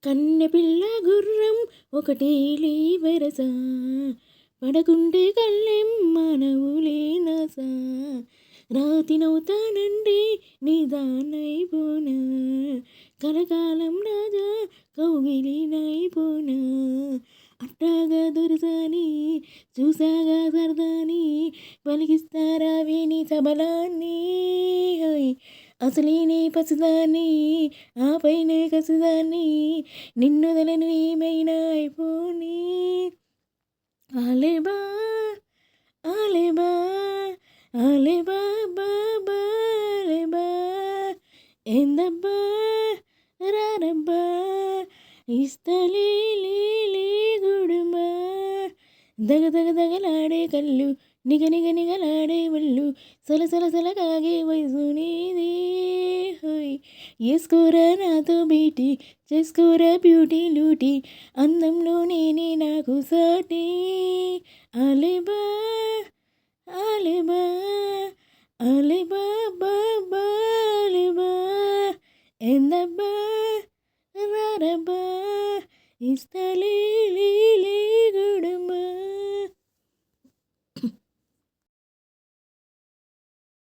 కన్నెపిల్ల గుర్రం ఒకటేలే వరస పడకుంటే కళ్ళెం మానవులే నాస రాతినవుతానండి నిదానైపోనా కలకాలం రాజా కౌగిలినైపోనా అట్టాగా దొరసాని చూసాగా సరదాని పలికిస్తారా వేణి సబలాన్ని హోయ్ అసలేనే పసిదాన్ని ఆ పైన కసిదాన్ని నిన్నొదలను ఏమైనా అయిపోని ఆలేబా ఆలేబా ఆలేబా బాలేబా ఏందబ్బా రారబ్బా ఇస్తలే గుడుమా దగ దగ దగలాడే కళ్ళు నిగ నిగ నిగలాడే ఒళ్ళు సలసల సలగాగే వయసు నీది హోయ్ వేసుకోరా నాతో బీటి చేసుకోరా బ్యూటీ లూటీ అందంలో నేనే నాకు సాటి ఆలేబా ఆలేబా ఆలేబా బాలేబా ఏందబ్బా రారబ్బా ఇస్తా